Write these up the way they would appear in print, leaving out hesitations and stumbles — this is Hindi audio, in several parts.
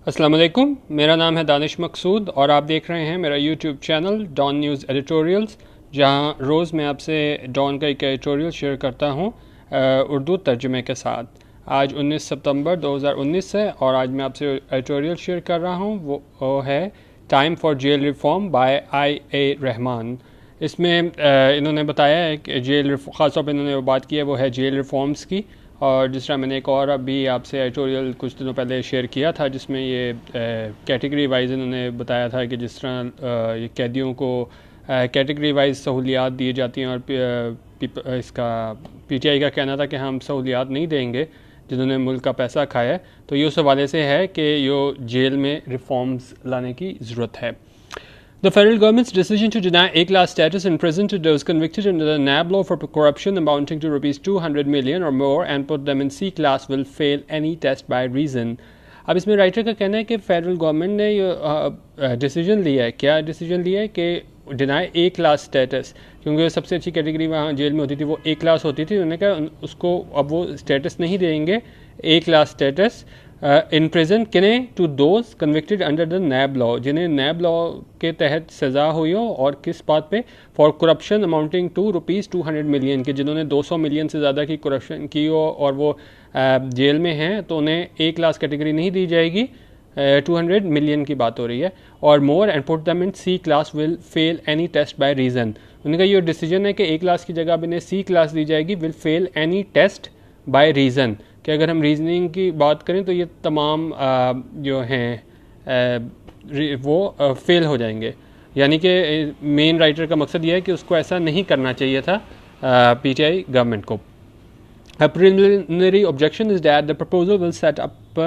अस्सलाम वालेकुम, मेरा नाम है दानिश मकसूद और आप देख रहे हैं मेरा YouTube channel Dawn news editorials, जहां रोज़ मैं आपसे डॉन का एक एडिटोरियल शेयर करता हूं उर्दू तर्जुमे के साथ। आज 19 सितंबर 2019 है और आज मैं आपसे एडिटोरियल शेयर कर रहा हूं, वो है time for jail reform by I.A. Rehman. इसमें इन्होंने बताया है कि ख़ासतौर पर इन्होंने वो बात की है वो है जेल रिफॉर्म्स की। और जिस तरह मैंने एक और अभी आपसे एडिटोरियल कुछ दिनों पहले शेयर किया था जिसमें ये कैटेगरी वाइज इन्होंने बताया था कि जिस तरह ये कैदियों को कैटेगरी वाइज सहूलियात दी जाती हैं और इसका PTI का कहना था कि हम सहूलियात नहीं देंगे जिन्होंने मुल्क का पैसा खाया है। तो ये उस हवाले से है कि यो जेल में रिफॉर्म्स लाने की ज़रूरत है। The federal government's decision to deny A-class status in prison to those convicted under the NAB law for corruption amounting to rupees 200 million or more and put them in C-class will fail any test by reason. अब इसमें राइटर का कहना है कि फेडरल गवर्नमेंट ने ये डिसीजन लिया है। क्या डिसीजन लिया है कि डिनाई A-class स्टेटस, क्योंकि सबसे अच्छी कैटेगरी वहाँ जेल में होती थी वो A-class होती थी। उन्होंने कहा उसको अब वो स्टेटस नहीं देंगे A-class स्टेटस इन प्रिजन किन्हें to those convicted under the NAB law, जिन्हें नैब लॉ के तहत सज़ा हुई हो और किस बात पे, for corruption amounting to rupees 200 million के, जिन्होंने 200 मिलियन से ज़्यादा की करप्शन की हो और वो जेल में हैं तो उन्हें A-class कैटेगरी नहीं दी जाएगी। 200 मिलियन की बात हो रही है। और मोर and put them in C-class will fail any test by reason. उनका ये डिसीजन है कि A-class की जगह अब इन्हें C-class दी जाएगी, will fail any test by reason, कि अगर हम रीजनिंग की बात करें तो ये तमाम जो हैं वो फेल हो जाएंगे। यानी कि मेन राइटर का मकसद ये है कि उसको ऐसा नहीं करना चाहिए था PTI गवर्नमेंट को। A preliminary objection is that the proposal will set up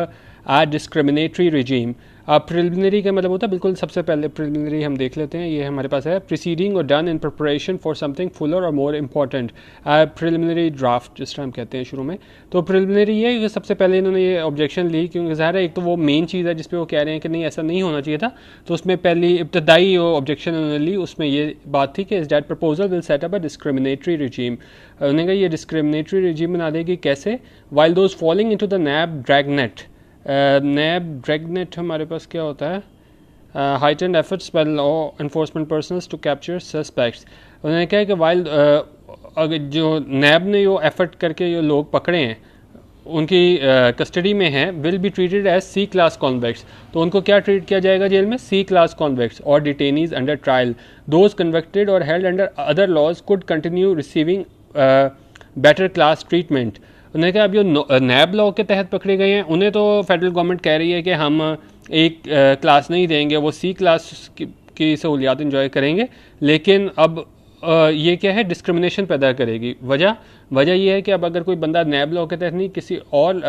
a discriminatory regime. अब प्रिलिमिनरी का मतलब होता है बिल्कुल सबसे पहले प्रिलिमिनरी हम देख लेते हैं। ये हमारे पास है प्रीसीडिंग और done in preparation for something Fuller और मोर इम्पॉर्टेंट, प्रिलिमिनरी ड्राफ्ट जिस तरह हम कहते हैं शुरू में। तो प्रिलिमिनरी ये है कि सबसे पहले इन्होंने ये ऑब्जेक्शन ली, क्योंकि ज़ाहिर है एक तो वो मेन चीज़ है जिस पे वो कह रहे हैं कि नहीं ऐसा नहीं होना चाहिए था। तो उसमें पहली इब्तदाई ऑब्जेक्शन उन्होंने ली, उसमें ये बात थी कि इस that proposal will set up a discriminatory regime. उन्होंने कहा ये डिस्क्रिमिनेटरी रिजीम बना देगी कैसे, while those falling into the NAB dragnet. NAB dragnet हमारे पास क्या होता है, heightened efforts by law enforcement personnel to capture suspects। उन्होंने कहा कि वाइल अगर जो नैब ने यो एफर्ट करके ये लोग पकड़े हैं उनकी कस्टडी में हैं, will be treated as C-class convicts. तो उनको क्या ट्रीट किया जाएगा जेल में, C-class कॉन्वेक्ट्स और detainees under trial. Those convicted और held under other laws could continue receiving better class treatment. उन्होंने कहा अब जो नैब लॉ के तहत पकड़े गए हैं उन्हें तो फेडरल गवर्नमेंट कह रही है कि हम एक क्लास नहीं देंगे, वो C-class की सहूलियात इंजॉय करेंगे, लेकिन अब ये क्या है, डिस्क्रिमिनेशन पैदा करेगी। वजह यह है कि अब अगर कोई बंदा नैब लॉ के तहत नहीं किसी और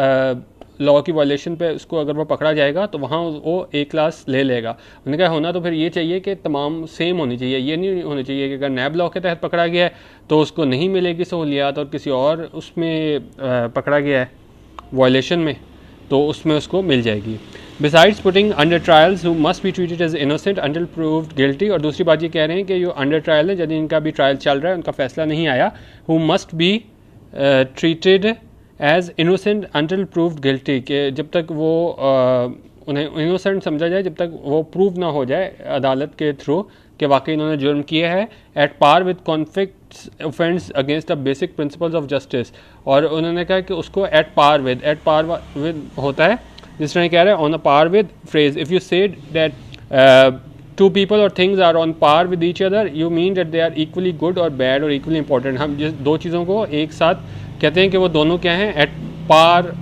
लॉ की वायलेशन पे उसको अगर वो पकड़ा जाएगा तो वहाँ वो A-class ले लेगा। उन्होंने कहा होना तो फिर ये चाहिए कि तमाम सेम होनी चाहिए, ये नहीं होनी चाहिए कि अगर नैब लॉ के तहत पकड़ा गया है तो उसको नहीं मिलेगी सहूलियात और किसी और उसमें पकड़ा गया है वायलेशन में तो उसमें उसको मिल जाएगी। Besides putting under trials who must be treated as innocent until proved guilty. और दूसरी बात ये कह रहे हैं कि जो अंडर ट्रायल है, यदि इनका भी ट्रायल चल रहा है, उनका फैसला नहीं आया, who must be treated as innocent until proved guilty, कि जब तक वो उन्हें इनोसेंट समझा जाए, जब तक वो प्रूव ना हो जाए अदालत के थ्रू कि वाकई इन्होंने जुर्म किया है, at par with conflicts offence against the basic principles of justice. और उन्होंने कहा कि उसको एट पार विद होता है जिस तरह कह रहे हैं on a par with phrase, if you said that to people और things are on par with each other, you mean that they are equally good और बैड और इक्वली इंपॉर्टेंट। हम जिस दो चीज़ों को एक साथ कहते हैं कि वो दोनों क्या हैं, एट पार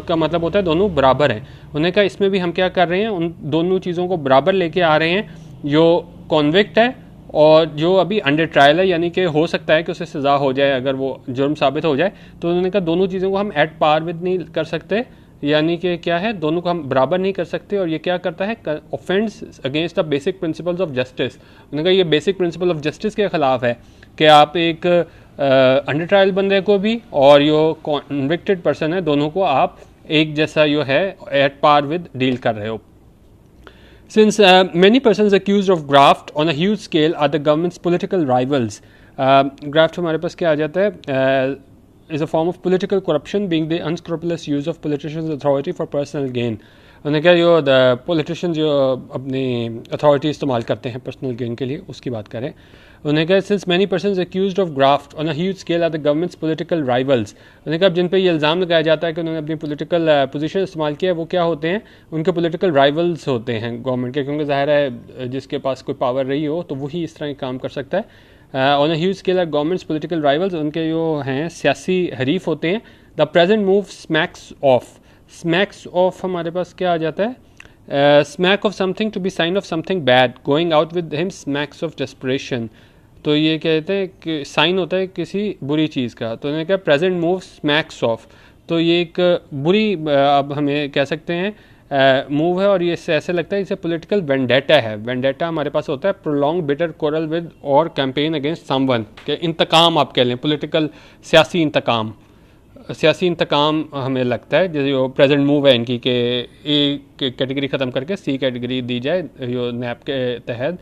का मतलब होता है दोनों बराबर हैं। उन्होंने कहा इसमें भी हम क्या कर रहे हैं, उन दोनों चीज़ों को बराबर लेके आ रहे हैं, जो कॉन्विक्ट है और जो अभी अंडर ट्रायल है, यानी कि हो सकता है कि उसे सज़ा हो जाए अगर वो जुर्म साबित हो जाए। तो उन्होंने कहा दोनों चीज़ों को हम एट पार विद नहीं कर सकते, यानी कि क्या है, दोनों को हम बराबर नहीं कर सकते। और ये क्या करता है, offence against the basic principles of justice. उन्होंने कहा ये बेसिक प्रिंसिपल ऑफ जस्टिस के ख़िलाफ़ है कि आप एक अंडर ट्रायल बंदे को भी और जो कॉन्विक्टेड पर्सन है दोनों को आप एक जैसा जो है एट पार विद डील कर रहे हो। Since many persons accused of graft on a huge scale are the government's political rivals, graft हमारे पास क्या आ जाता है, is a form of political corruption being the unscrupulous use of politicians' authority for personal gain. उन्होंने कहा जो पॉलिटिशियन जो अपनी अथॉरिटी इस्तेमाल करते हैं पर्सनल गेन के लिए, उसकी बात करें। उन्होंने कहा since many persons accused of graft on a huge scale are the government's political rivals. उन्होंने कहा जिन पे ये इल्ज़ाम लगाया जाता है कि उन्होंने अपनी पॉलिटिकल पोजीशन इस्तेमाल किया है, वो क्या होते हैं, उनके पॉलिटिकल राइवल्स होते हैं गवर्नमेंट के, क्योंकि ज़ाहिर है जिसके पास कोई पावर रही हो तो वही इस तरह के काम कर सकता है। On a huge scale are government's political rivals, उनके जो हैं सियासी हरीफ होते हैं। The present move smacks of, smacks of हमारे पास क्या आ जाता है, smack of something to be sign of something bad, going out with him smacks of desperation. तो ये कहते हैं कि साइन होता है किसी बुरी चीज़ का। तो उन्होंने कहा प्रेजेंट मूव स्मैक्स ऑफ, तो ये एक बुरी अब हमें कह सकते हैं मूव है, और ये इससे ऐसे लगता है इसे पॉलिटिकल वेंडेटा है। वेंडेटा हमारे पास होता है प्रोलॉन्ग बिटर कोरल विद और कैंपेन अगेंस्ट समवन, के इंतकाम आप कह लें, पॉलिटिकल सियासी इंतकाम, सियासी इंतकाम हमें लगता है। जैसे जो प्रेजेंट मूव है इनकी के ए कैटेगरी ख़त्म करके सी कैटेगरी दी जाए जो नैप के तहत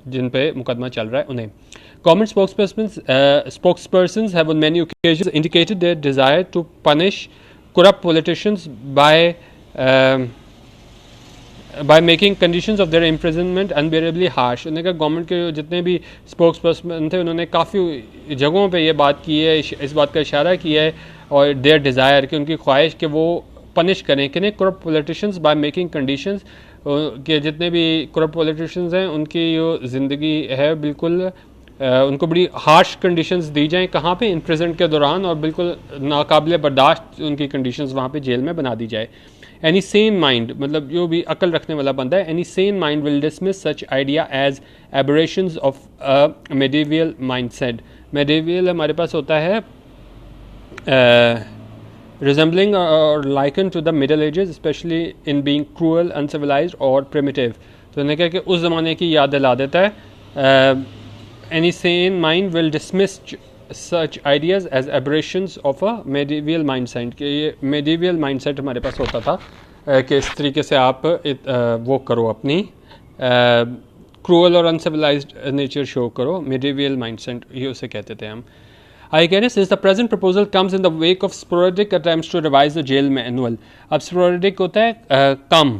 जिन पे मुकदमा चल रहा है उन्हें। Government spokespersons have on many occasions indicated their desire to punish corrupt politicians by making conditions of their imprisonment unbearably harsh। उन्होंने कहा गवर्नमेंट के जितने भी स्पोक्स पर्सन थे उन्होंने काफ़ी जगहों पे ये बात की है, इस बात का इशारा किया है, और देयर डिज़ायर कि उनकी ख्वाहिश कि वो पनिश करें कि नहीं corrupt politicians by making conditions, कि जितने भी करप्ट पॉलिटिशियंस हैं उनकी जो ज़िंदगी है बिल्कुल उनको बड़ी हार्श कंडीशंस दी जाएं, कहाँ पे, इन प्रेजेंट के दौरान, और बिल्कुल नाकाबिल बर्दाश्त उनकी कंडीशंस वहाँ पे जेल में बना दी जाए। एनी सेन माइंड, मतलब जो भी अकल रखने वाला बंदा है, any sane mind will dismiss such idea as aberrations of a medieval mindset. Medieval हमारे पास होता है resembling or likened to the middle ages, especially in being cruel, uncivilized और primitive। तो उन्होंने कहा कि उस ज़माने की याद दिला देता है। Any sane mind will dismiss such ideas as aberrations of a medieval mindset, कि ये medieval mindset हमारे पास होता था कि इस तरीके से आप वो करो, अपनी cruel और uncivilized nature show करो, medieval mindset ये उसे कहते थे हम। I guess since the present proposal comes in the wake of sporadic attempts to revise the jail manual। अब sporadic होता है कम,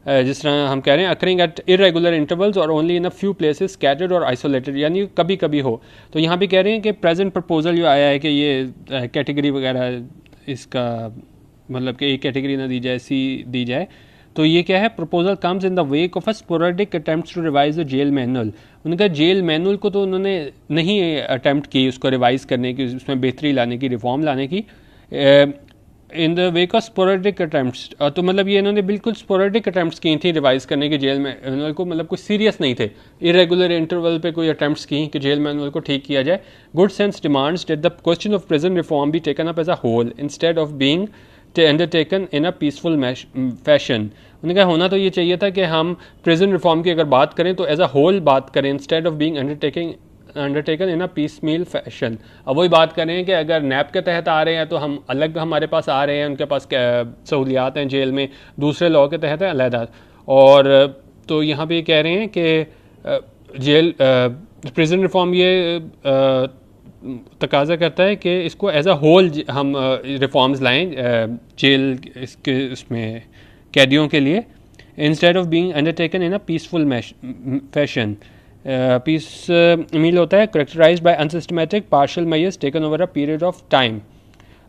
जिस तरह हम कह रहे हैं occurring at irregular intervals or only in a few places scattered or isolated, यानी कभी कभी हो। तो यहाँ भी कह रहे हैं कि present proposal जो आया है कि ये कैटेगरी वगैरह इसका मतलब कि एक कैटेगरी ना दी जाए, सी दी जाए, तो ये क्या है, proposal comes in the wake of a sporadic attempts to revise the jail manual. उनका जेल मैनुअल को तो उन्होंने नहीं अटेम्प्ट की उसको रिवाइज करने की, उसमें बेहतरी लाने की, रिफॉर्म लाने की, इन the wake of sporadic attempts. तो मतलब ये इन्होंने बिल्कुल स्पोरेडिक अटेम्प्ट्स की थी रिवाइज करने की जेल मैनुअल को, मतलब कोई सीरियस नहीं थे, इरेगुलर इंटरवल पे कोई अटेम्प्ट्स की कि जेल मैनुअल को ठीक किया जाए। Good sense demands that the question of prison reform be taken up as a whole instead of being undertaken in a peaceful fashion. उन्होंने कहा होना तो ये चाहिए था कि हम प्रिजन रिफॉर्म की अगर बात करें तो एज अ होल बात करें, instead of being undertaken in a piecemeal fashion. अब वही बात करें कि अगर नैप के तहत आ रहे हैं तो हम अलग, हमारे पास आ रहे हैं, उनके पास सहूलियात हैं जेल में, दूसरे लॉ के तहत है अलहदा। और तो यहाँ पे कह रहे हैं कि जेल प्रिजन रिफॉर्म ये तकाजा करता है कि इसको एज अ होल हम रिफॉर्म्स लाएं जेल इसके इसमें कैदियों के लिए, instead of being undertaken in a peaceful fashion. Piecemeal होता है characterised by unsystematic partial measures taken over a period of time.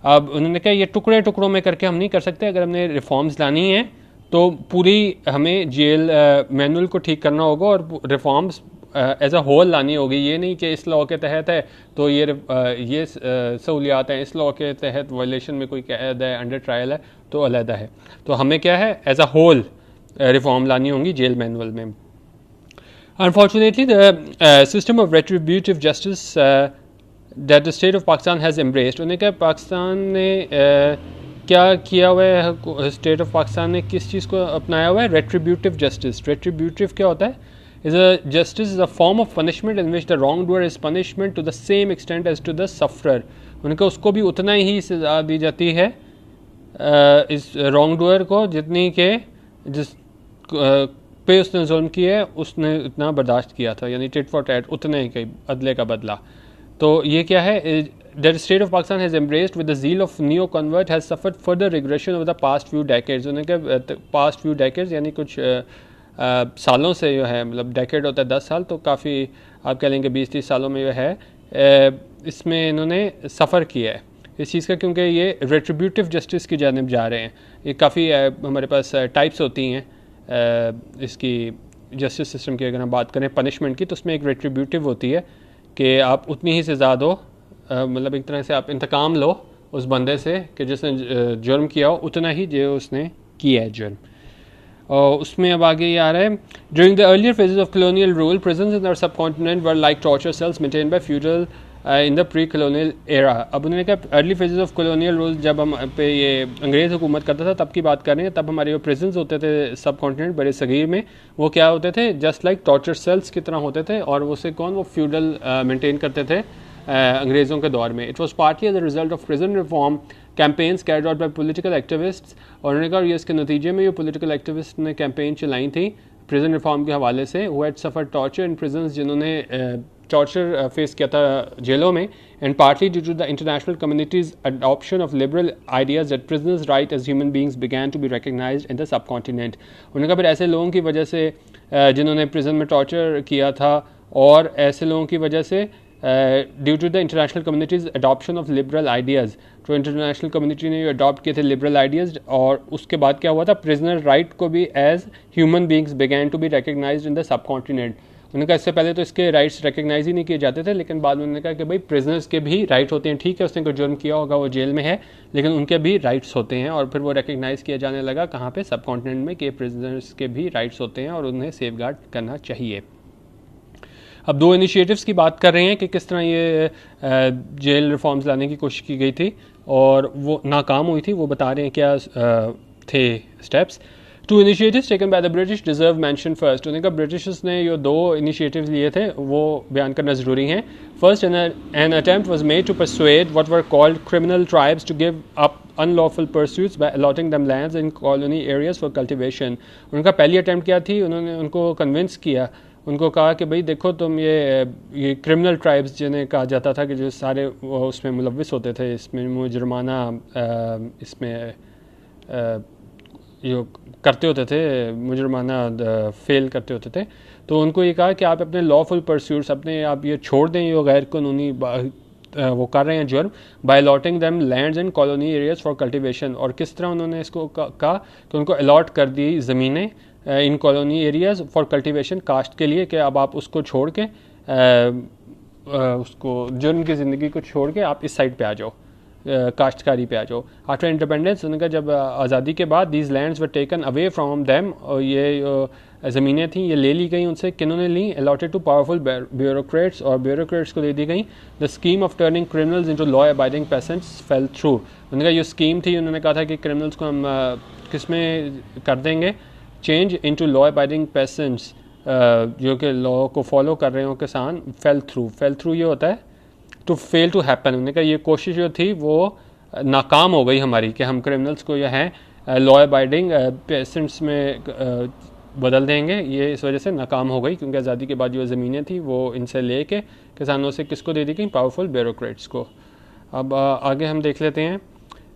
अब उन्होंने कहा ये टुकड़े टुकड़ों में करके हम नहीं कर सकते, अगर हमने रिफॉर्म्स लानी है तो पूरी हमें जेल मैनुअल को ठीक करना होगा और रिफॉर्म्स एज अ होल लानी होगी। ये नहीं कि इस लॉ के तहत है तो ये सहूलियात हैं, इस लॉ के तहत वायलेशन में कोई कैद है, अंडर ट्रायल है तो अलहदा है। तो हमें क्या है, एज अ होल रिफॉर्म लानी होंगी जेल मैनुअल में। Unfortunately the system of retributive justice that the state of Pakistan has embraced. उन्हें क्या पाकिस्तान ने क्या किया हुआ है, स्टेट ऑफ पाकिस्तान ने किस चीज़ को अपनाया हुआ है, रेट्रीब्यूटिव जस्टिस। रेट्रीब्यूटिव क्या होता है, is a justice is a form of punishment in which the wrongdoer is punishment to the same extent as to the sufferer। उनका उसको भी उतना ही सजा दी जाती है इस wrongdoer को जितनी के जिस पे उसने जुल्म किया है उसने इतना बर्दाश्त किया था, यानी टिट फॉर टैट, उतने के अदले का बदला। तो ये क्या है, that state of Pakistan has embraced with the zeal of neo-convert has suffered further regression over the past few decades. उन्होंने कहा past few decades यानी कुछ सालों से जो है, मतलब डेकेड होता है 10 साल, तो काफ़ी आप कह लेंगे 20-30 सालों में जो है इसमें इन्होंने सफ़र किया है इस चीज़ का, क्योंकि ये रेट्रीब्यूटिव जस्टिस की जानिब जा रहे हैं. ये काफ़ी हमारे पास टाइप्स होती हैं इसकी जस्टिस सिस्टम की. अगर हम बात करें पनिशमेंट की, तो उसमें एक रेट्रीब्यूटिव होती है कि आप उतनी ही सज़ा दो, मतलब एक तरह से आप इंतकाम लो उस बंदे से कि जिसने जुर्म किया हो, उतना ही जो उसने किया है जुर्म. और उसमें अब आगे ये आ रहा है, during the earlier phases of colonial rule prisons in the subcontinent were like torture cells maintained by feudal in the pre colonial era. अब उन्होंने कहा early phases of colonial rule, जब हम पे ये अंग्रेज़ हुकूमत करता था तब की बात कर रहे हैं, तब हमारे जो प्रिजन्स होते थे सब कॉन्टिनेंट बड़े सगीर में, वो क्या होते थे, जस्ट लाइक टॉर्चर सेल्स की तरह होते थे. और उसे कौन, वो फ्यूडल मेंटेन करते थे अंग्रेज़ों के दौर में. It was partly as a result of prison reform campaigns carried out by political activists. और उन्होंने कहा ये इसके नतीजे में ये पॉलिटिकल एक्टिविस्ट ने कैंपेन चलाई थी प्रिजन रिफॉर्म के हवाले से. Who had suffered torture in prisons, जिन्होंने टॉर्चर फेस किया था जेलों में. And partly due to the international community's adoption of liberal ideas that prisoners right as human beings began to be recognised in the subcontinent. उन्होंने कहा फिर ऐसे लोगों की वजह से जिन्होंने प्रिजन में टॉर्चर किया था, और ऐसे लोगों की वजह से due to the international community's adoption of liberal ideas, तो इंटरनेशनल कम्युनिटी ने अडॉप्ट किए थे लिबरल आइडियाज़, और उसके बाद क्या हुआ था, प्रिजनर राइट को भी as human beings began to be recognised in the subcontinent. उन्होंने कहा इससे पहले तो इसके राइट्स रिकग्नाइज ही नहीं किए जाते थे, लेकिन बाद में उन्होंने कहा कि भाई प्रिजनर्स के भी राइट होते हैं. ठीक है, उसने कोई जुर्म किया होगा, वो जेल में है, लेकिन उनके भी राइट्स होते हैं. और फिर वो रिकग्नाइज किया जाने लगा कहाँ पे, सब कॉन्टिनेंट में, कि प्रिजनर्स के भी राइट्स होते हैं और उन्हें सेफ गार्ड करना चाहिए. अब दो इनिशिएटिव्स की बात कर रहे हैं कि किस तरह ये जेल रिफॉर्म्स लाने की कोशिश की गई थी और वो नाकाम हुई थी. वो बता रहे हैं क्या थे steps. Two initiatives taken by the British deserve mention first. उन्होंने कहा ब्रिटिशर्स ने जो दो इनिशिएटिव्स लिए थे वो बयान करना ज़रूरी हैं. First, an attempt was made to persuade what were called criminal tribes to give up unlawful pursuits by allotting them lands in colony areas for cultivation. उनका पहली अटेम्प्ट क्या थी, उन्होंने उनको कन्विंस किया, उनको कहा कि भाई देखो तुम ये क्रिमिनल ट्राइब्स जिन्हें कहा जाता था कि जो सारे उसमें मुलविस होते थे, इसमें मुजरमाना इसमें जो करते होते थे, मुजरमाना फेल करते होते थे, तो उनको ये कहा कि आप अपने लॉफुल परस्यूट्स अपने आप ये छोड़ दें, ये गैर कानूनी वो कर रहे हैं जुर्म, by allotting them lands and colony areas for cultivation. और किस तरह उन्होंने इसको कहा कि उनको अलॉट कर दी ज़मीनें in colony areas for cultivation, caste के लिए, कि अब आप उसको छोड़ के उसको जुर्म की ज़िंदगी को छोड़ के आप इस साइड पे आ जाओ, काश्तकारी पे आ जाओ. आफ्टर इंडिपेंडेंस, उनका जब आज़ादी के बाद these lands were taken away from them, और ये ज़मीनें थी ये ले ली गई उनसे. किन्होंने ली, अलॉटेड टू पावरफुल ब्यूरोक्रेट्स, और ब्यूरोक्रेट्स को दे दी गई. The scheme of turning criminals into law abiding patients fail through. उन्होंने कहा ये स्कीम थी, उन्होंने कहा था कि क्रिमिनल्स को हम किस में कर देंगे, change into law abiding patients, जो कि लॉ को फॉलो कर रहे हो किसान. फेल थ्रू ये होता है टू फेल टू हैपन. उन्होंने कहा ये कोशिश जो थी वो नाकाम हो गई हमारी, कि हम क्रिमिनल्स को जो है लॉ अबाइडिंग पेसेंट्स में बदल देंगे. ये इस वजह से नाकाम हो गई, क्योंकि आज़ादी के बाद जो ज़मीनें थी वो इनसे ले के किसानों से किसको दे दी गई, पावरफुल ब्यूरोक्रेट्स को. अब आगे हम देख लेते हैं.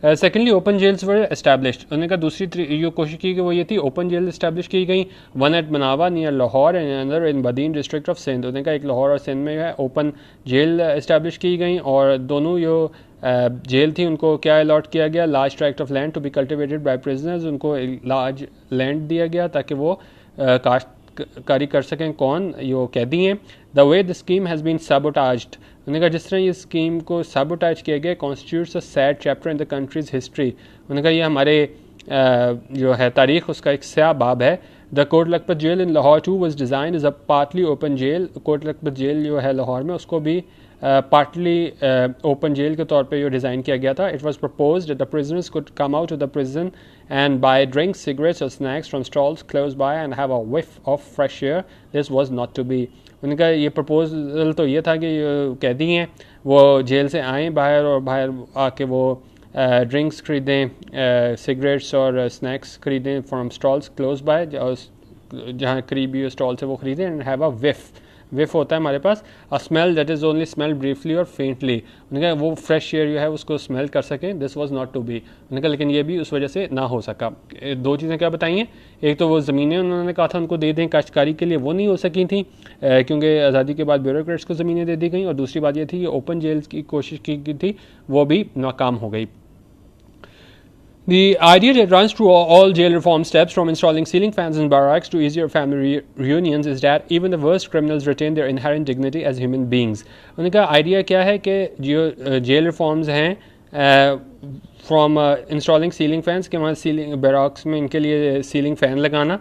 सेकेंडली, ओपन जेल्स वर एस्टैब्लिश्ड. उन्होंने कहा दूसरी जो कोशिश की गई वो ये थी, ओपन जेल इस्टेब्लिश की गई. One at Manawa near Lahore and another in Badin district of Sindh. उन्होंने कहा एक लाहौर और सिंध में है ओपन जेल इस्टेब्लिश की गई, और दोनों जो जेल थी उनको क्या अलॉट किया गया, large tract of land to be cultivated by prisoners. उनको लार्ज लैंड दिया गया ताकि वो काश्तकारी कर सकें. कौन, यो कैदी हैं. The way the scheme has been sabotaged. उन्होंने कहा जिस तरह ये स्कीम को सबोटाइज किया गया, constitutes a sad chapter in the countries history. उन्होंने कहा ये हमारे जो है तारीख उसका एक स्याह बाब है. The Kot Lakhpat jail in Lahore too was designed is a partly open jail. Kot Lakhpat jail जो है लाहौर में, उसको भी पार्टली ओपन जेल के तौर पे जो डिज़ाइन किया गया था. It was proposed the prisoners could come out of the prison and buy drinks, cigarettes और snacks from stalls close by and have a whiff of fresh air. This was not to be. उनका ये प्रपोजल तो ये था कि कैदी हैं वो जेल से आएँ बाहर, और बाहर आके वो ड्रिंक्स ख़रीदें, सिगरेट्स और स्नैक्स ख़रीदें फ्रॉम स्टॉल्स क्लोज बाय, जहाँ करीबी स्टॉल से वो ख़रीदें, and have a whiff. Whiff होता है हमारे पास, a smell that is only smell briefly और फेंटली। उन्होंने कहा वो फ्रेश एयर जो है उसको स्मेल कर सकें, this was not to be. उन्होंने कहा लेकिन ये भी उस वजह से ना हो सका। दो चीज़ें क्या बताई हैं, एक तो वो ज़मीनें उन्होंने कहा था उनको दे दें काश्तकारी के लिए, वो नहीं हो सकी थी क्योंकि आज़ादी के बाद ब्यूरोक्रेट्स को ज़मीनें दे दी गई, और दूसरी बात ये थी कि ओपन जेल्स की कोशिश की थी, वो भी नाकाम हो गई। The idea that runs through all jail reform steps, from installing ceiling fans in barracks to easier family reunions, is that even the worst criminals retain their inherent dignity as human beings. उनका आइडिया क्या है कि जो जेल रिफॉर्म्स हैं, फ्रॉम इंस्टॉलिंग सीलिंग फैंस के वहाँ सीलिंग बैरक्स में इनके लिए सीलिंग फ़ैन लगाना,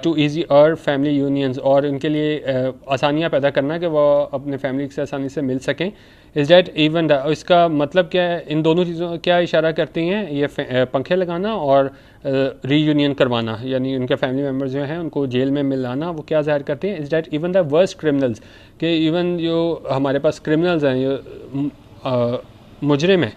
टू ईजी और फैमिली यूनियंस, और इनके लिए आसानियाँ पैदा करना कि वो अपने फैमिली से आसानी से मिल सकें, इज़ डैट इवन इसका मतलब क्या है, इन दोनों चीज़ों क्या इशारा करती हैं, ये पंखे लगाना और रीयूनियन करवाना, यानी उनके फैमिली मेम्बर्स जो हैं उनको जेल में मिलाना, वो क्या ज़ाहिर करते हैं, is that even the worst criminals, कि इवन जो हमारे पास क्रिमिनल्स हैं, ये मुजरिम हैं,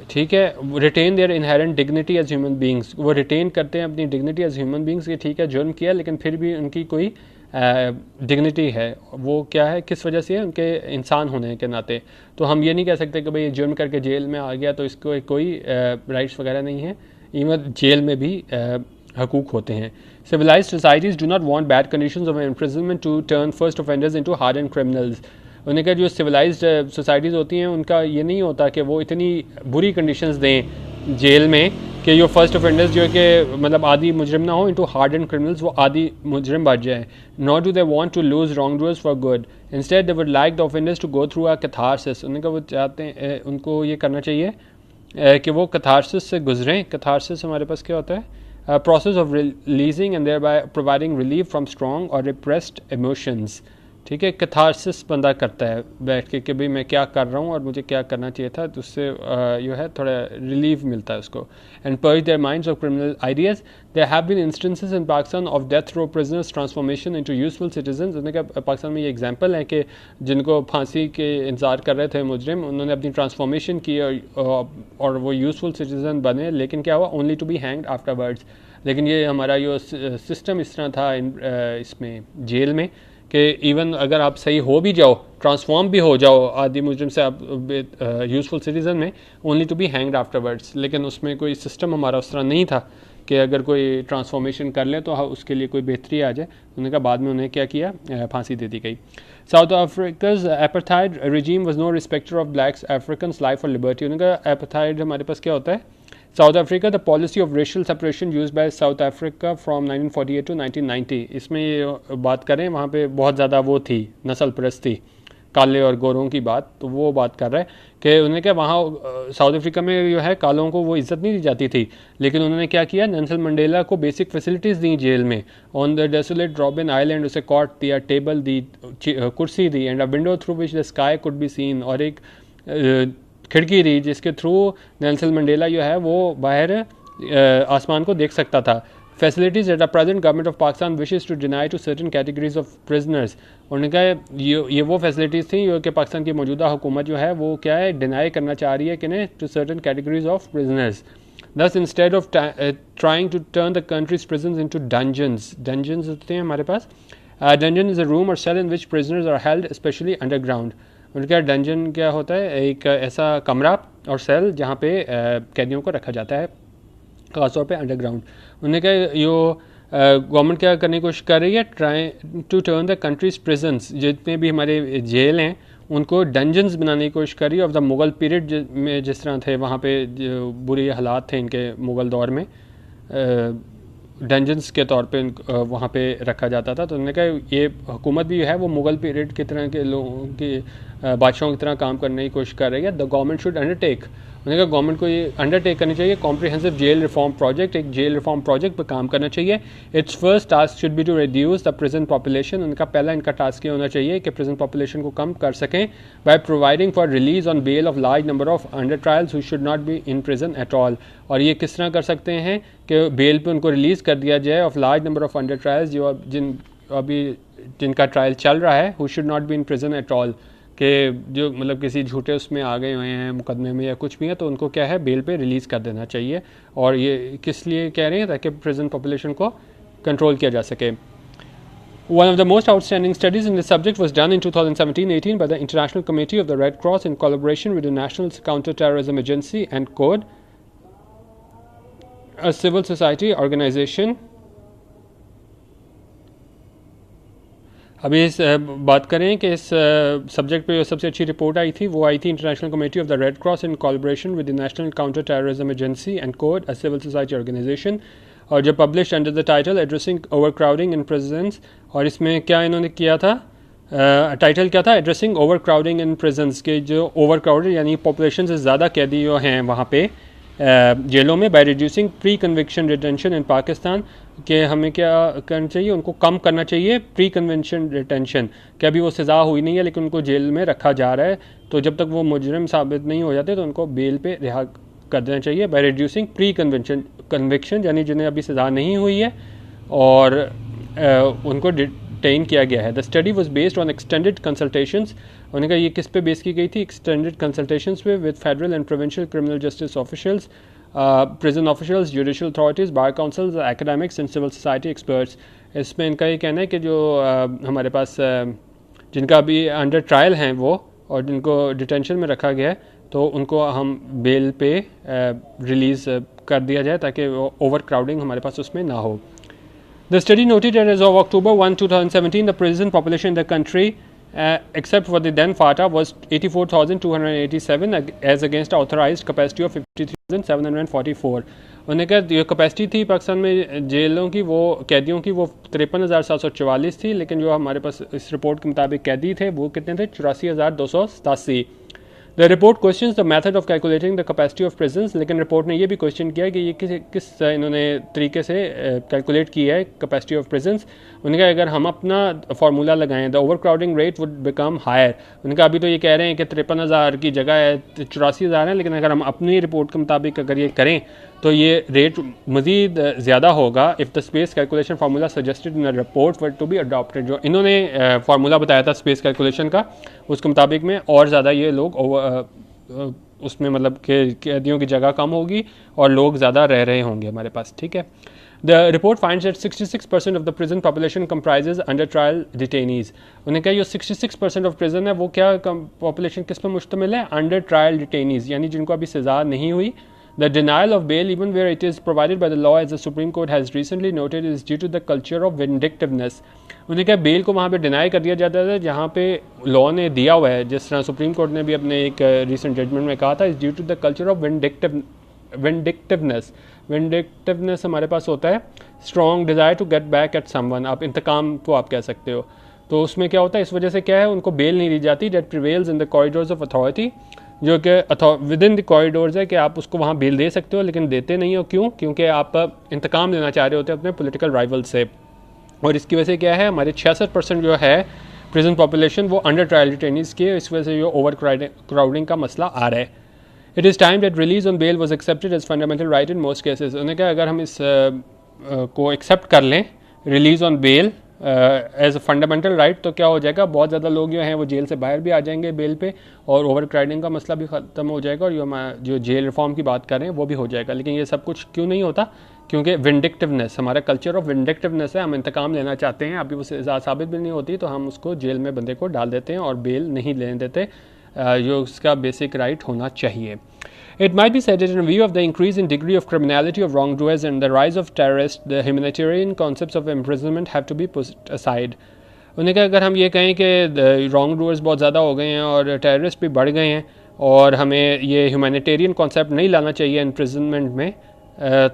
ठीक है, retain their inherent dignity as human beings, वो रिटेन करते हैं अपनी डिग्निटी एज ह्यूमन बींग्स, कि ठीक है जुर्म किया लेकिन फिर भी उनकी कोई डिग्निटी है, वो क्या है, किस वजह से है, उनके इंसान होने के नाते। तो हम ये नहीं कह सकते कि भाई ये जुर्म करके जेल में आ गया तो इसको कोई राइट्स वगैरह नहीं है, इवन जेल में भी हकूक होते हैं। Civilised societies do not want bad conditions of imprisonment to turn first offenders into hardened criminals. उन्होंने कहा जो सिविलाइज्ड सोसाइटीज़ होती हैं उनका ये नहीं होता कि वो इतनी बुरी कंडीशंस दें जेल में कि जो फर्स्ट ऑफेंडर्स जो है कि मतलब आदि मुजरिम ना हो, इनटू हार्डन क्रिमिनल्स, वो आदि मुजरिम बच जाए। Not do they want to lose wrongdoers for good, instead they would like the offenders to go through a catharsis. उन्होंने कहा वो चाहते हैं, उनको ये करना चाहिए कि वो कैथारसिस से गुजरें। कैथारसिस हमारे पास क्या होता है, process of releasing and thereby providing relief from strong और रिप्रेस्ड इमोशंस। ठीक है, कैथारसिस बंदा करता है बैठ के कि भाई मैं क्या कर रहा हूँ और मुझे क्या करना चाहिए था, तो उससे जो है थोड़ा रिलीफ मिलता है उसको। And purge their minds of criminal ideas. There have been instances in Pakistan of death row prisoners transformation into useful citizens. उन्होंने कहा पाकिस्तान में ये एग्जांपल है कि जिनको फांसी के इंतजार कर रहे थे मुजरिम, उन्होंने अपनी ट्रांसफॉर्मेशन की और वो यूजफुल सिटीजन बने, लेकिन क्या हुआ, only to be hanged afterwards. लेकिन ये हमारा जो सिस्टम इस तरह था इसमें जेल में कि इवन अगर आप सही हो भी जाओ, ट्रांसफॉर्म भी हो जाओ आदि मुजरिम से आप यूजफुल सिटीज़न में, only to be hanged afterwards. लेकिन उसमें कोई सिस्टम हमारा उस तरह नहीं था कि अगर कोई ट्रांसफॉर्मेशन कर ले तो उसके लिए कोई बेहतरी आ जाए। उन्होंने कहा बाद में उन्हें क्या किया, फांसी दे दी गई। South Africa's apartheid regime was no respecter of blacks Africans life or liberty। उन्होंने कहा एपार्थाइड हमारे पास क्या होता है, South Africa the policy of racial separation use by South Africa from 1948 to 1990। इसमें ये बात करें वहाँ पे बहुत ज़्यादा वो थी, नस्ल परस्ती, काले और गोरों की बात, तो वो बात कर रहा है कि उन्होंने क्या वहाँ साउथ अफ्रीका में जो है कालों को वो इज़्ज़त नहीं दी जाती थी, लेकिन उन्होंने क्या किया, नेल्सन मंडेला को बेसिक फैसिलिटीज़ दी जेल में। On the desolate Robben Island उसे कॉट दिया, टेबल दी, कुर्सी दी, and a window through which the sky could be seen, और एक खिड़की दी जिसके थ्रू नेल्सन मंडेला जो है वो बाहर आसमान को देख सकता था। Facilities that the present government of Pakistan wishes to deny to certain categories of prisoners. उन्होंने कहा ये वो फैसिलिटीज़ थी जो कि पाकिस्तान की मौजूदा हुकूमत जो है वो क्या है, डिनाई करना चाह रही है कि नहीं, to certain categories of prisoners. Thus, instead of trying to turn the country's prisons into dungeons होते हैं हमारे पास, dungeon is a room or cell in which prisoners are held, especially underground। उनका डंजन क्या होता है, एक ऐसा कमरा और सेल जहाँ पे कैदियों को रखा जाता है, ख़ासतौर पे अंडरग्राउंड। उन्होंने कहा यो गवर्नमेंट क्या करने की कोशिश कर रही है, try to turn the country's prisons, जितने भी हमारे जेल हैं उनको डंजन्स बनाने की कोशिश कर रही है। ऑफ द मुग़ल पीरियड में जिस तरह थे वहाँ पे जो बुरे हालात थे इनके मुग़ल दौर में, डंजन्स के तौर पे वहाँ पे रखा जाता था। तो उन्होंने कहा ये हुकूमत भी है वो मुग़ल पीरियड की तरह के लोगों की बादशाहों की तरह काम करने की कोशिश कर रही है। द गवर्नमेंट शुड अंडरटेक, उन्होंने कहा गवर्नमेंट को ये अंडरटेक करनी चाहिए कॉम्प्रिहेंसिव जेल रिफॉर्म प्रोजेक्ट, एक जेल रिफॉर्म प्रोजेक्ट पर काम करना चाहिए। Its first task should be to reduce the prison population, उनका पहला इनका टास्क ये होना चाहिए कि प्रिजन पॉपुलेशन को कम कर सकें by providing for release on bail of large number of under trials who should not be in prison at all. और ये किस तरह कर सकते हैं कि बेल पे उनको रिलीज़ कर दिया जाए of large number of under trials, जो जिनका ट्रायल चल रहा है, who should not be in prison at all, कि जो मतलब किसी झूठे उसमें आ गए हुए हैं मुकदमे में या कुछ भी है, तो उनको क्या है बेल पे रिलीज़ कर देना चाहिए। और ये किस लिए कह रहे हैं, ताकि प्रिजन पॉपुलेशन को कंट्रोल किया जा सके। One of the most outstanding studies in this subject was done in 2017-18 by the International Committee of the Red Cross in collaboration with the National Counter-Terrorism Agency and CODE, a civil society organization. अभी इस बात करें कि इस सब्जेक्ट पे जो सबसे अच्छी रिपोर्ट आई थी वो आई थी International Committee of the Red Cross in collaboration with the National Counter Terrorism Agency and code a civil society organization, और जो publish under the title addressing overcrowding in prisons. और इसमें क्या इन्होंने किया था, टाइटल क्या था, addressing overcrowding in prisons के जो ओवर क्राउडेड यानी पॉपुलेशन से ज़्यादा कैदी जो हैं वहाँ पे जेलों में, by reducing pre conviction detention इन पाकिस्तान, कि हमें क्या करना चाहिए, उनको कम करना चाहिए प्री कन्वेंशन डिटेंशन, कि अभी वो सज़ा हुई नहीं है लेकिन उनको जेल में रखा जा रहा है, तो जब तक वो मुजरिम साबित नहीं हो जाते तो उनको बेल पे रिहा कर देना चाहिए। बाय रिड्यूसिंग प्री कन्विक्शन यानी जिन्हें अभी सज़ा नहीं हुई है और उनको डिटेन किया गया है। The study was based on extended consultations. उन्होंने कहा ये किस पे बेस की गई थी, एक्सटेंडेड कंसल्टेशंस पे with federal and provincial criminal justice officials, prison officials, judicial authorities, bar councils, academics and civil society experts। इसमें इनका ये कहना है कि जो हमारे पास जिनका अभी अंडर ट्रायल हैं वो और जिनको डिटेंशन में रखा गया है तो उनको हम बेल पे रिलीज़ कर दिया जाए ताकि ओवर क्राउडिंग हमारे पास उसमें ना हो। The study noted that as of October 1, 2017, the prison population in the country, except for the then FATA, was 84,287 as against authorized capacity of 53,744। उन्होंने कहा जो कैपेसिटी थी पाकिस्तान में जेलों की वो कैदियों की वो 53,744 थी, लेकिन जो हमारे पास इस रिपोर्ट के मुताबिक कैदी थे वो कितने थे, 84,287। The report question the method of calculating the capacity of prisons, लेकिन रिपोर्ट ने ये भी क्वेश्चन किया कि ये किस इन्होंने तरीके से कैलकुलेट किया है कैपेसिटी ऑफ प्रिजन्स। उन्होंने कहा अगर हम अपना फार्मूला लगाएं the overcrowding rate would become higher. उन्होंने कहा अभी तो ये कह रहे हैं कि 53,000 की जगह है 84,000 है, लेकिन अगर हम अपनी रिपोर्ट के मुताबिक अगर ये करें तो ये रेट मज़ीद ज़्यादा होगा if the space calculation formula suggested in the report were to be adopted. जो इन्होंने फार्मूला बताया था स्पेस कैलकुलेशन का उसके मुताबिक में और ज़्यादा ये लोग उसमें मतलब कैदियों की जगह कम होगी और लोग ज़्यादा रह रहे होंगे हमारे पास, ठीक है। The report finds that 66% of the prison population comprises under trial detainees। उन्हें कहा ये 66% of prison है वो क्या population किस पर मुश्तमिल है, under trial detainees यानी जिनको अभी सज़ा नहीं हुई। The denial of bail, even where it is provided by the law, as the Supreme Court has recently noted, is due to the culture of vindictiveness। उन्हें कहा बेल को वहाँ पे डिनाई कर दिया जाता है जहाँ पे लॉ ने दिया हुआ है, जिस तरह सुप्रीम कोर्ट ने भी अपने एक रिसेंट जजमेंट में कहा था, is due to the culture of vindictiveness. Vindictiveness हमारे पास होता है strong desire to get back at someone, आप इंतकाम को आप कह सकते हो। तो उसमें क्या होता है, इस वजह से क्या है उनको बेल नहीं दी जाती, that prevails in the corridors of authority, जो कि विद इन द कॉरिडोर्स है कि आप उसको वहाँ बेल दे सकते हो लेकिन देते नहीं हो। क्यों? क्योंकि आप इंतकाम लेना चाह रहे होते हैं अपने पॉलिटिकल राइवल से। और इसकी वजह से क्या है हमारे 66% जो है प्रिजन पॉपुलेशन वो अंडर ट्रायल डिटेनीज की, इस वजह से जो ओवर क्राउडिंग का मसला आ रहा है। It is time that release on bail was accepted as fundamental right in most cases. उन्होंने कहा अगर हम इस को एक्सेप्ट कर लें release on bail as a fundamental right तो क्या हो जाएगा, बहुत ज़्यादा लोग जो हैं वो जेल से बाहर भी आ जाएंगे बेल पे और ओवर क्राउडिंग का मसला भी ख़त्म हो जाएगा और जो जेल रिफॉर्म की बात कर रहे हैं वो भी हो जाएगा। लेकिन ये सब कुछ क्यों नहीं होता, क्योंकि विंडिक्टिवनेस, हमारा कल्चर ऑफ विंडिक्टिवनेस है, हम इंतकाम लेना चाहते हैं, अभी वो साबित भी नहीं होती तो हम उसको जेल में बंदे को डाल देते हैं और बेल नहीं लेने देते, जो उसका बेसिक राइट होना चाहिए। It might be said that in view of the increase in degree of criminality of wrongdoers and the rise of terrorists, the humanitarian concepts of imprisonment have to be put aside। उन्हें कहा अगर हम ये कहें कि रॉन्ग डूअर्स बहुत ज़्यादा हो गए हैं और टेररिस्ट भी बढ़ गए हैं और हमें ये ह्यूमैनिटेरियन कॉन्सेप्ट नहीं लाना चाहिए इम्प्रिजनमेंट में,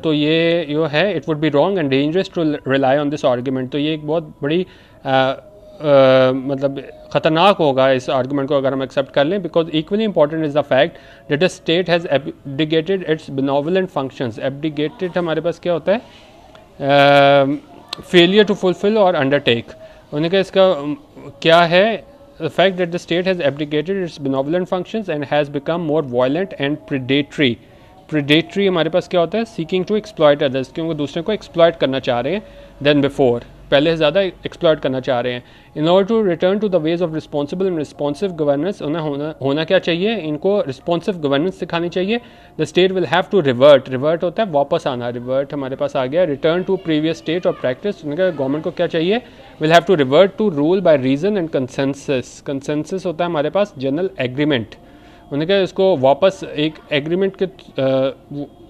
तो ये जो है it would be wrong and dangerous to rely on this argument. तो ये एक बहुत बड़ी मतलब ख़तरनाक होगा इस आर्गूमेंट को अगर हम एक्सेप्ट कर लें, because equally important is the fact that the state has abdicated it's benevolent functions. Abdicated हमारे पास क्या होता है, फेलियर टू फुलफिल और अंडरटेक। उन्होंने कहा इसका क्या है, the fact that the state has abdicated it's benevolent functions and has become more violent and predatory. Predatory हमारे पास क्या होता है, सीकिंग टू एक्सप्लॉयट अदर्स, क्योंकि दूसरे को एक्सप्लॉयट करना चाह रहे हैं देन बिफोर। पहले से ज़्यादा एक्सप्लॉइट करना चाह रहे हैं। In order to return to the ways of responsible and responsive governance, उन्हें होना क्या चाहिए, इनको रिस्पॉन्सिव गवर्नेंस सिखानी चाहिए। The state will have to revert, revert होता है वापस आना, रिवर्ट हमारे पास आ गया, return to previous state of practice, उनका गवर्नमेंट को क्या चाहिए, will have to revert to rule by reason and consensus, consensus होता है हमारे पास जनरल एग्रीमेंट, उन्हें क्या इसको वापस एक एग्रीमेंट के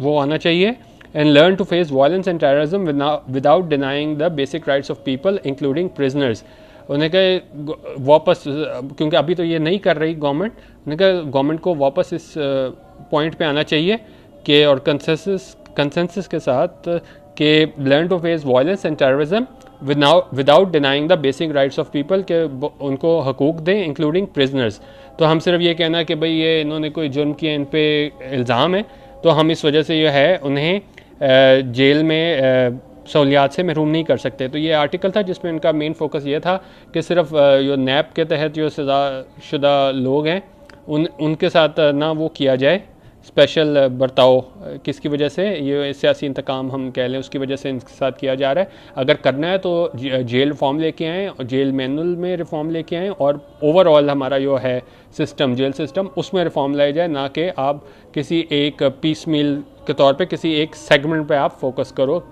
वो आना चाहिए। And learn to face violence and terrorism without denying the basic rights of people including prisoners, उन्हें क्या वापस, क्योंकि अभी तो ये नहीं कर रही गवर्नमेंट, उन्हें क्या गवर्नमेंट को वापस इस पॉइंट पे आना चाहिए कि और कंसेंसस के साथ कि learn to face violence and terrorism without denying the basic rights of people, के उनको हकूक़ दें इंक्लूडिंग प्रिजनर्स। तो हम सिर्फ ये कहना है कि भाई ये इन्होंने कोई जुर्म किया, इन पे इल्ज़ाम है, तो हम इस वजह से जो है उन्हें जेल में सहूलियात से महरूम नहीं कर सकते। तो ये आर्टिकल था जिसमें इनका मेन फोकस ये था कि सिर्फ जो नैप के तहत जो सज़ाशुदा लोग हैं उनके साथ ना वो किया जाए स्पेशल बर्ताव, किसकी वजह से, ये सियासी इंतकाम हम कह लें उसकी वजह से इनके साथ किया जा रहा है। अगर करना है तो जेल रिफॉर्म लेके आएँ, जेल मैनुअल में रिफॉर्म लेके आएँ, और ओवरऑल हमारा जो है सिस्टम, जेल सिस्टम, उसमें रिफॉर्म लाया जाए, ना कि आप किसी एक पीस मील के तौर पे किसी एक सेगमेंट पे आप फोकस करो।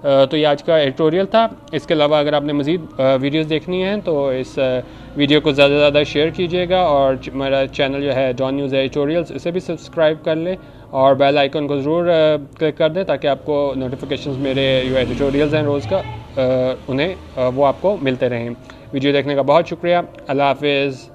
तो ये आज का एडिटोरियल था। इसके अलावा अगर आपने मज़ीद वीडियोस देखनी हैं तो इस वीडियो को ज़्यादा से ज़्यादा शेयर कीजिएगा, और मेरा चैनल जो है डॉन न्यूज़ एडिटोरियल्स, इसे भी सब्सक्राइब कर लें और बेल आइकन को ज़रूर क्लिक कर दें ताकि आपको नोटिफिकेशंस मेरे जो एडिटोरियल्स हैं रोज़ का उन्हें वो आपको मिलते रहें। वीडियो देखने का बहुत शुक्रिया। अल्लाह हाफिज़।